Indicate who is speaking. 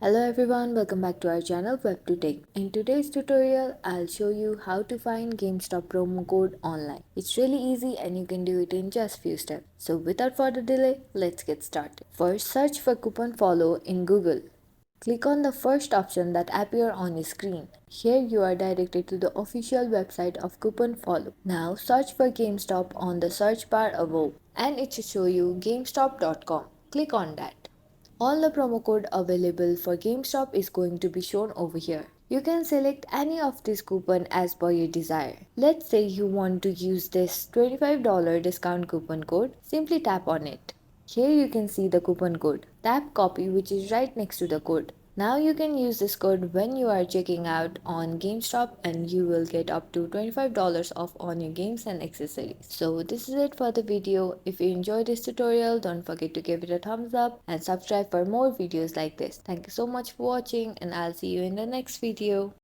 Speaker 1: Hello everyone, welcome back to our channel WebToTech. In today's tutorial, I'll show you how to find GameStop promo code online. It's really easy and you can do it in just few steps. So without further delay, let's get started. First, search for coupon follow in Google. Click on the first option that appears on your screen. Here you are directed to the official website of Coupon Follow. Now search for GameStop on the search bar above and it should show you GameStop.com. Click on that. All the promo code available for GameStop is going to be shown over here. You can select any of these coupon as per your desire. Let's say you want to use this $25 discount coupon code. Simply tap on it. Here you can see the coupon code. Tap copy which is right next to the code. Now you can use this code when you are checking out on GameStop and you will get up to $25 off on your games and accessories. So this is it for the video. If you enjoyed this tutorial, don't forget to give it a thumbs up and subscribe for more videos like this. Thank you so much for watching and I'll see you in the next video.